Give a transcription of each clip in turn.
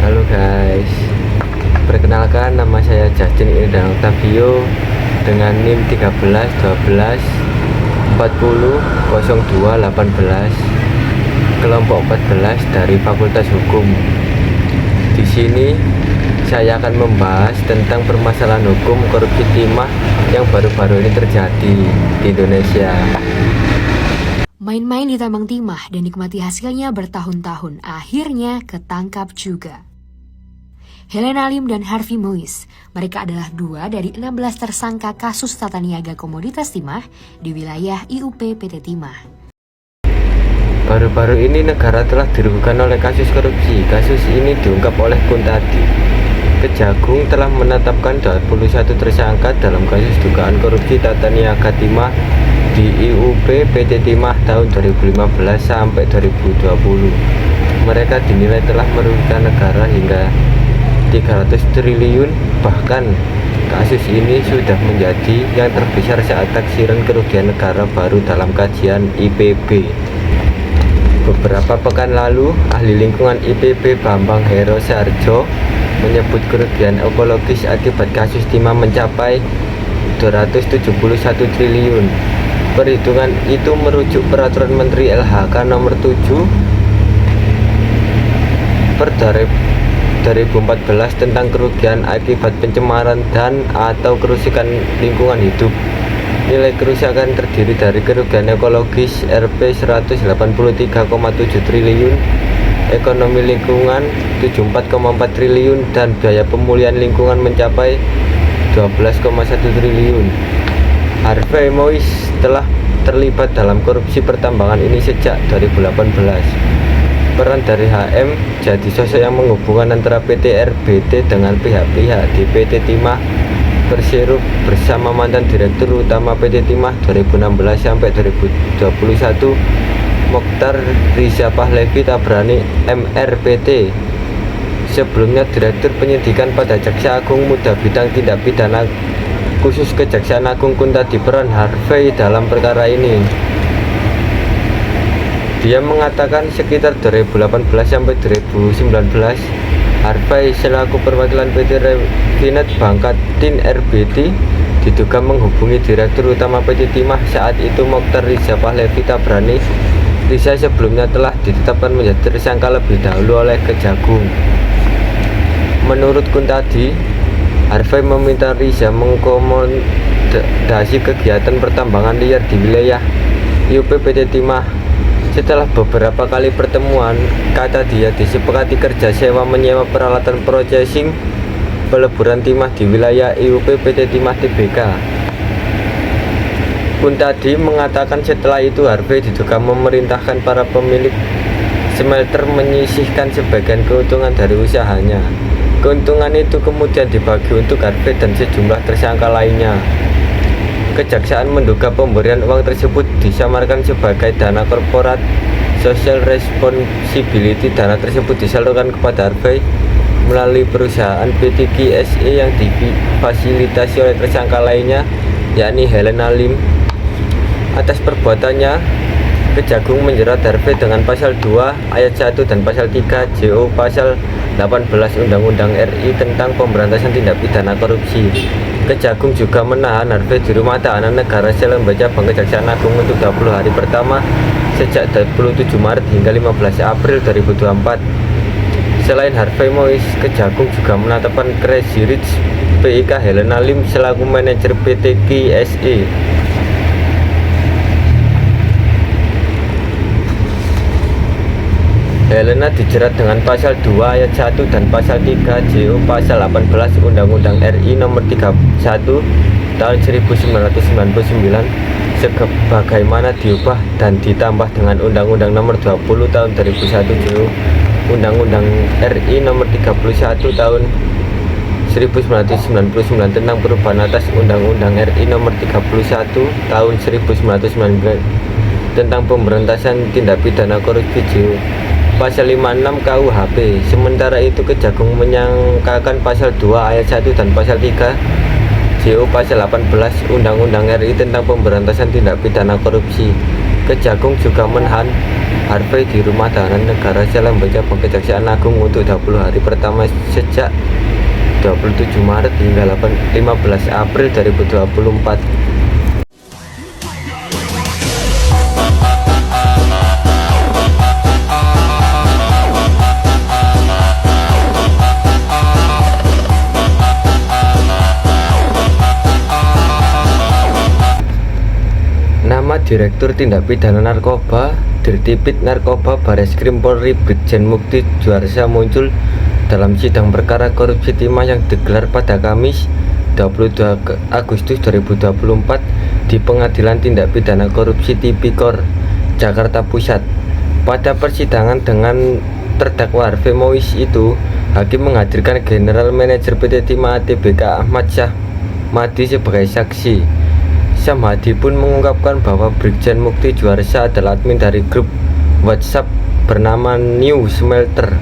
Halo guys, perkenalkan nama saya Justin Irdan Octavio dengan NIM 13 12 40 02 18 kelompok 14 dari Fakultas Hukum. Di sini saya akan membahas tentang permasalahan hukum korupsi timah yang baru-baru ini terjadi di Indonesia. Main-main di tambang timah dan nikmati hasilnya bertahun-tahun, akhirnya ketangkap juga. Helena Lim dan Harvey Moise, mereka adalah dua dari 16 tersangka kasus tata niaga komoditas timah di wilayah IUP PT Timah. Baru-baru ini negara telah dirugikan oleh kasus korupsi. Kasus ini diungkap oleh Kuntadi. Kejagung telah menetapkan 21 tersangka dalam kasus dugaan korupsi tata niaga timah di IUP PT Timah tahun 2015 sampai 2020. Mereka dinilai telah merugikan negara hingga 300 triliun. Bahkan kasus ini sudah menjadi yang terbesar saat taksiran kerugian negara baru dalam kajian IPB. Beberapa pekan lalu, ahli lingkungan IPB Bambang Hero Sarjo menyebut kerugian ekologis akibat kasus timah mencapai 271 triliun. Perhitungan itu merujuk peraturan Menteri LHK nomor 7 per 2014 tentang kerugian akibat pencemaran dan atau kerusakan lingkungan hidup. Nilai kerusakan terdiri dari kerugian ekologis Rp 183,7 triliun, ekonomi lingkungan 74,4 triliun, dan biaya pemulihan lingkungan mencapai 12,1 triliun. Harvey Moise telah terlibat dalam korupsi pertambangan ini sejak 2018. Peran dari HM jadi sosok yang menghubungkan antara PT RBT dengan pihak-pihak di PT Timah Persero bersama mantan Direktur Utama PT Timah 2016 sampai 2021 Mokhtar Riza Pahlavi Tabrani MRPT. Sebelumnya Direktur Penyidikan pada Jaksa Agung Muda Bidang Tindak Pidana Khusus Kejaksaan Agung Kuntadi peran Harvey dalam perkara ini. Dia mengatakan sekitar 2018 sampai 2019 Harvey selaku perwakilan PT Refinet Bangkatin RBT diduga menghubungi Direktur Utama PT Timah saat itu Mokhtar Riza Pahlavi Tabrani. Riza sebelumnya telah ditetapkan menjadi tersangka lebih dahulu oleh Kejagung. Menurut Kuntadi, Harvey meminta Riza mengkomodasi kegiatan pertambangan liar di wilayah IUP PT Timah. Setelah beberapa kali pertemuan, kata dia disepakati kerja sewa menyewa peralatan processing peleburan timah di wilayah IUP PT Timah Tbk. Kuntadi mengatakan setelah itu Harvey diduga memerintahkan para pemilik smelter menyisihkan sebagian keuntungan dari usahanya. Keuntungan itu kemudian dibagi untuk Harvey dan sejumlah tersangka lainnya. Kejaksaan menduga pemberian uang tersebut disamarkan sebagai dana korporat social responsibility. Dana tersebut disalurkan kepada Harvey melalui perusahaan PT KSE yang difasilitasi oleh tersangka lainnya, yakni Helena Lim. Atas perbuatannya, Kejagung menjerat Harvey dengan pasal 2 ayat 1 dan pasal 3 JO pasal 18 Undang-Undang RI tentang pemberantasan tindak pidana korupsi. Kejagung juga menahan Harvey di rumah tahanan negara sel Lembaga Bank Kejaksaan Agung untuk 20 hari pertama sejak 27 Maret hingga 15 April 2024. Selain Harvey Moise, Kejagung juga menetapkan Crazy Rich PIK Helena Lim selaku manajer PT KSE. Helena dijerat dengan pasal 2 ayat 1 dan pasal 3 JO pasal 18 Undang-Undang RI nomor 31 tahun 1999 sebagaimana diubah dan ditambah dengan Undang-Undang nomor 20 tahun 2001 JO Undang-Undang RI nomor 31 tahun 1999 tentang perubahan atas Undang-Undang RI nomor 31 tahun 1999 tentang pemberantasan tindak pidana korupsi JO pasal 56 KUHP. Sementara itu Kejagung menyangkakan pasal 2 ayat 1 dan pasal 3 JO pasal 18 Undang-Undang RI tentang pemberantasan tindak pidana korupsi. Kejagung juga menahan Harvey di Rumah Tahanan Negara Salemba Cabang Kejaksaan Agung untuk 20 hari pertama sejak 27 Maret hingga 15 April 2024. Nama Direktur Tindak Pidana Narkoba Dirtipid Narkoba Bareskrim Polri Brigjen Mukti Juarsa muncul dalam sidang perkara korupsi timah yang digelar pada Kamis 22 Agustus 2024 di Pengadilan Tindak Pidana Korupsi Tipikor, Jakarta Pusat. Pada persidangan dengan terdakwa Harvey Mois itu, hakim menghadirkan General Manager PT Timah ATBK Ahmad Syahmadi sebagai saksi. Syahmadi pun mengungkapkan bahwa Brigjen Mukti Juarsa adalah admin dari grup WhatsApp bernama New Smelter.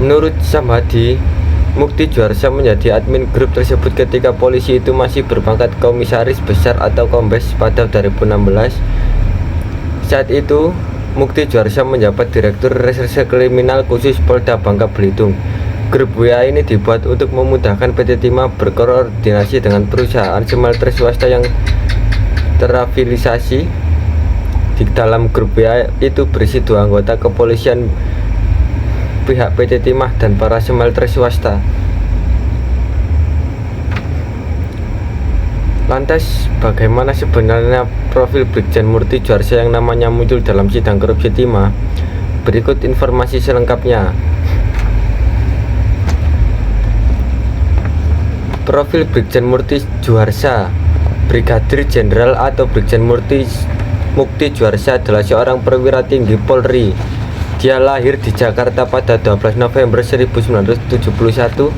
Menurut Syahmadi, Mukti Juarsa menjadi admin grup tersebut ketika polisi itu masih berpangkat komisaris besar atau kombes pada 2016. Saat itu, Mukti Juarsa menjabat Direktur Reserse Kriminal Khusus Polda Bangka Belitung. Grup WA ini dibuat untuk memudahkan PT Timah berkoordinasi dengan perusahaan smelter swasta yang terafiliasi. Di dalam grup WA itu berisi 2 anggota kepolisian, pihak PT Timah dan para smelter swasta. Lantas, bagaimana sebenarnya profil Brigjen Mukti Juarsa yang namanya muncul dalam sidang korupsi timah? Berikut informasi selengkapnya. Profil Brigjen Mukti Juarsa. Brigadir Jenderal atau Brigjen Mukti Juarsa adalah seorang perwira tinggi Polri. Dia lahir di Jakarta pada 12 November 1971.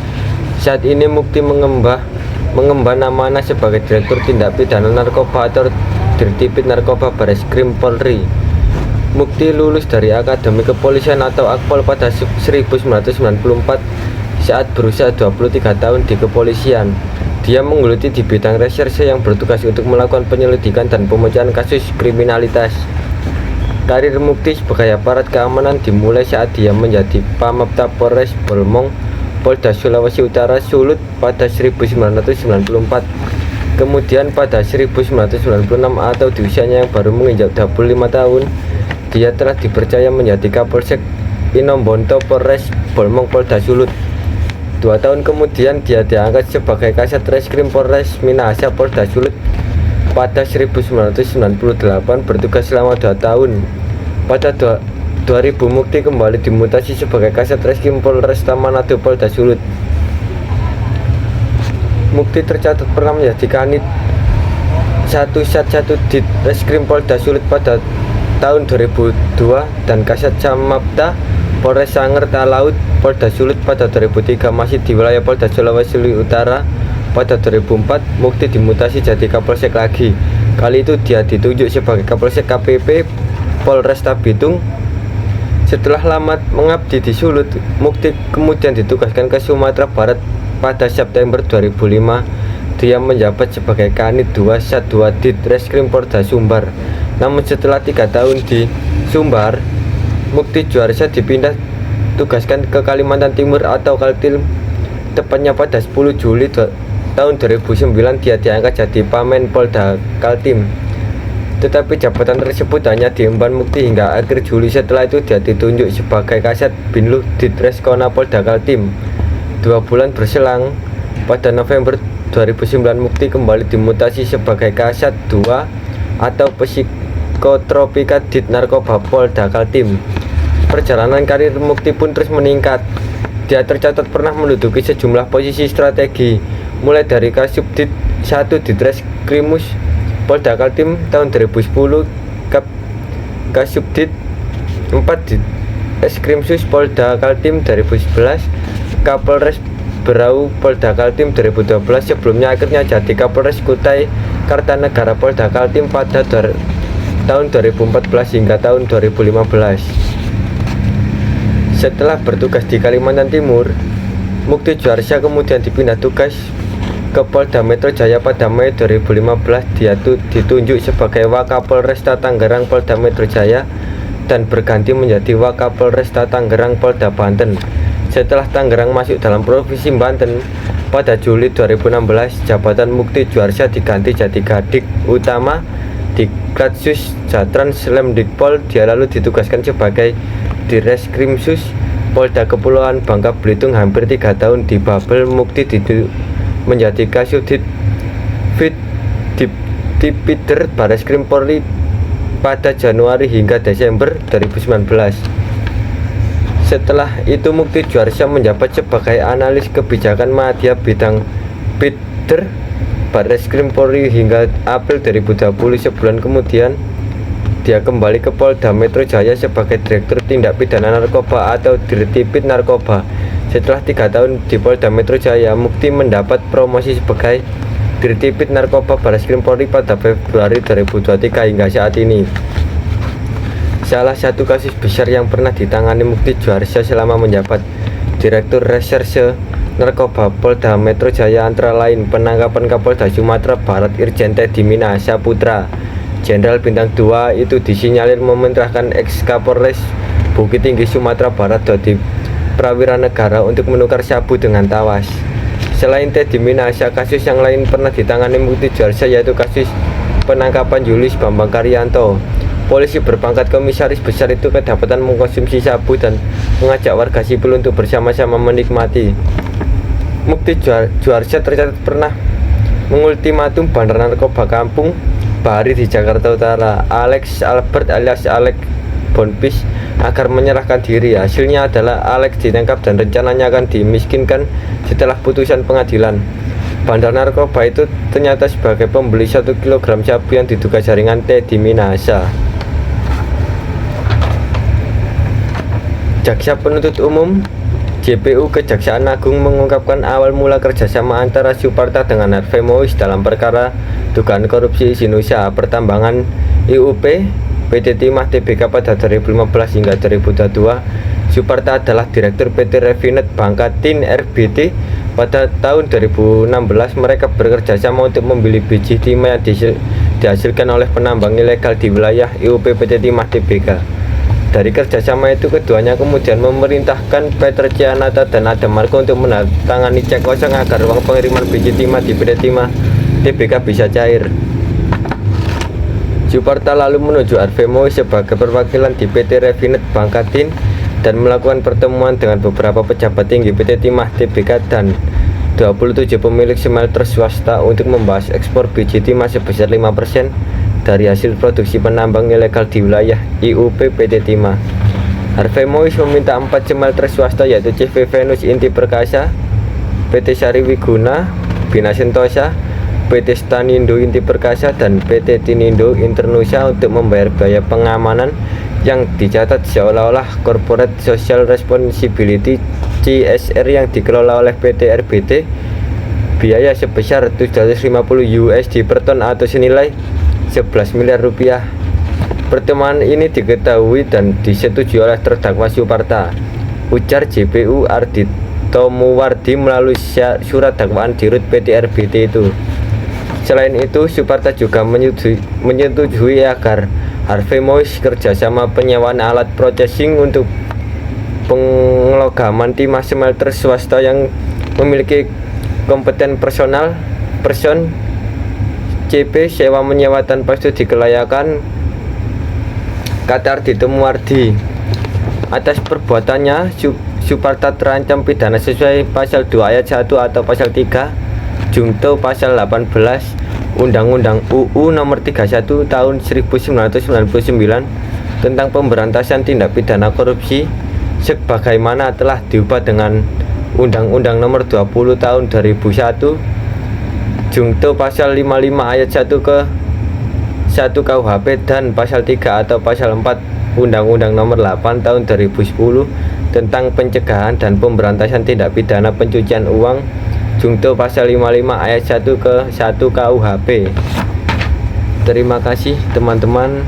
Saat ini Mukti mengemban amanah sebagai Direktur Tindak Pidana Narkoba atau Dirtipid Narkoba Bareskrim Polri. Mukti lulus dari Akademi Kepolisian atau Akpol pada 1994 saat berusia 23 tahun di kepolisian. Dia menggeluti di bidang reserse yang bertugas untuk melakukan penyelidikan dan pemecahan kasus kriminalitas. Karir Mukti sebagai aparat keamanan dimulai saat dia menjadi Pamapta Polres Bolmong, Polda Sulawesi Utara Sulut pada 1994. Kemudian pada 1996 atau di usianya yang baru menginjak 25 tahun, dia telah dipercaya menjadi Kapolsek Inombonto Polres Bolmong Polda Sulut. 2 tahun kemudian dia diangkat sebagai Kasat Reskrim Polres Minahasa Polda Sulut. Pada 1998 bertugas selama 2 tahun. Pada 2000 Mukti kembali dimutasi sebagai Kasat Reskrim Polres Tamanado Polda Sulut. Mukti tercatat pernah menjadi Kanit 1 Sat 1 Dit Reskrim Polda Sulut pada tahun 2002 dan Kasat Samapta Polres Sanger Talaut Polda Sulut pada 2003. Masih di wilayah Polda Sulawesi Utara pada 2004 Mukti dimutasi jadi Kapolsek lagi. Kali itu dia ditunjuk sebagai Kapolsek KPP Polresta Bitung. Setelah lama mengabdi di Sulut, Mukti kemudian ditugaskan ke Sumatera Barat pada September 2005. Dia menjabat sebagai Kanit 2 Sat 2 Dit Reskrim Polda Sumbar. Namun setelah 3 tahun di Sumbar, Mukti Juarsa dipindah tugaskan ke Kalimantan Timur atau Kaltim. Tepatnya pada 10 Juli tahun 2009 dia diangkat jadi Pamen Polda Kaltim. Tetapi jabatan tersebut hanya diemban Mukti hingga akhir Juli. Setelah itu dia ditunjuk sebagai Kasat Binluh Ditreskona Polda Kaltim. 2 bulan berselang, pada November 2009 Mukti kembali dimutasi sebagai Kasat 2 atau Psikotropika Dit Narkoba Polda Kaltim. Perjalanan karir Mukti pun terus meningkat. Dia tercatat pernah menduduki sejumlah posisi strategi, mulai dari Kasubdit 1 Ditreskrimus Polda Kaltim tahun 2010, Kasubdit 4 Ditreskrimsus Polda Kaltim 2011, Kapolres Berau Polda Kaltim 2012. Sebelumnya akhirnya jadi Kapolres Kutai Kartanegara Polda Kaltim pada tahun 2014 hingga tahun 2015. Setelah bertugas di Kalimantan Timur, Mukti Juarsa kemudian dipindah tugas ke Polda Metro Jaya pada Mei 2015. Dia ditunjuk sebagai Wakapolresta Tangerang Polda Metro Jaya. dan berganti menjadi Wakapolresta Tangerang Polda Banten. Setelah Tangerang masuk dalam Provinsi Banten, pada Juli 2016 jabatan Mukti Juarsya diganti jadi Kadif Utama Diklatsus Jatrans Lemdikpol. Dia lalu ditugaskan sebagai Direskrimsus Polda Kepulauan Bangka Belitung hampir 3 tahun di Babel. Mukti menjadi Kasudit Fit Tipiter Bareskrim Polri pada Januari hingga Desember 2019. Setelah itu Mukti Juarsya menjabat sebagai analis kebijakan media bidang Bidder Bareskrim Polri hingga April 2020. Sebulan kemudian dia kembali ke Polda Metro Jaya sebagai Direktur Tindak Pidana Narkoba atau Dirtipid Narkoba. Setelah 3 tahun di Polda Metro Jaya, Mukti mendapat promosi sebagai Dirtipid Narkoba Bareskrim Polri pada Februari 2023 hingga saat ini. Salah satu kasus besar yang pernah ditangani Mukti Juarsya selama menjabat Direktur Reserse Narkoba Polda Metro Jaya antara lain penangkapan Kapolda Sumatera Barat Irjen Teddy Minahasa Putra. Jenderal Bintang 2 itu disinyalir memerintahkan ex-Kapolres Bukit Tinggi Sumatera Barat Dodi Prawira Negara untuk menukar sabu dengan tawas. Selain Teddy Minahasa, kasus yang lain pernah ditangani Mukti Juarsya yaitu kasus penangkapan Julius Bambang Karyanto. Polisi berpangkat komisaris besar itu kedapatan mengkonsumsi sabu dan mengajak warga sipil untuk bersama-sama menikmati. Mukti Juarsya tercatat pernah mengultimatum bandar narkoba Kampung Bahari di Jakarta Utara, Alex Albert alias Alex Bonpis, agar menyerahkan diri. Hasilnya adalah Alex ditangkap dan rencananya akan dimiskinkan setelah putusan pengadilan. Bandar narkoba itu ternyata sebagai pembeli 1 kg sabu yang diduga jaringan Teddy Minahasa. Jaksa Penuntut Umum JPU Kejaksaan Agung mengungkapkan awal mula kerjasama antara Suparta dengan Harvey Mois dalam perkara dugaan korupsi izin usaha pertambangan IUP PT Timah Tbk pada 2015 hingga 2022. Suparta adalah Direktur PT Refinet Bangkatin RBT. Pada tahun 2016 mereka bekerja sama untuk membeli biji timah yang dihasilkan oleh penambang ilegal di wilayah IUP PT Timah Tbk. Dari kerjasama itu keduanya kemudian memerintahkan Peter Cianata dan Adam Marco untuk menandatangani cek kosong agar uang pengiriman biji timah di PT Timah Tbk bisa cair. Suparta lalu menuju Harvey Mois sebagai perwakilan di PT Refinet Bangkatin dan melakukan pertemuan dengan beberapa pejabat tinggi PT Timah Tbk dan 27 pemilik smelter swasta untuk membahas ekspor biji timah sebesar 5% dari hasil produksi penambang ilegal di wilayah IUP PT Timah. Harvey Mois meminta 4 smelter swasta yaitu CV Venus Inti Perkasa, PT Sariwiguna Bina Sentosa, PT Stanindo Inti Perkasa dan PT Tinindo Internusa untuk membayar biaya pengamanan yang dicatat seolah-olah Corporate Social Responsibility CSR yang dikelola oleh PT RBT. Biaya sebesar $750 per ton atau senilai 11 miliar rupiah. Pertemuan ini diketahui dan disetujui oleh terdakwa Suparta, ujar JPU Ardhito Muwardi melalui surat dakwaan di RUT PT RBT itu. Selain itu, Suparta juga menyetujui agar Harvey Mois kerjasama penyewaan alat processing untuk penglogaman timah smelter swasta yang memiliki kompeten person CP sewa menyewa tanpa studi kelayakan, kata Ardhito Muwardi. Atas perbuatannya, Suparta terancam pidana sesuai pasal 2 ayat 1 atau pasal 3 Jungto pasal 18 Undang-Undang UU Nomor 31 Tahun 1999 tentang pemberantasan tindak pidana korupsi sebagaimana telah diubah dengan Undang-Undang Nomor 20 Tahun 2001 Jungto pasal 55 ayat 1 ke 1 KUHP dan pasal 3 atau pasal 4 Undang-Undang Nomor 8 Tahun 2010 tentang pencegahan dan pemberantasan tindak pidana pencucian uang Jungto pasal 55 ayat 1 ke 1 KUHP. Terima kasih teman-teman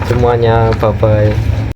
semuanya, bye bye.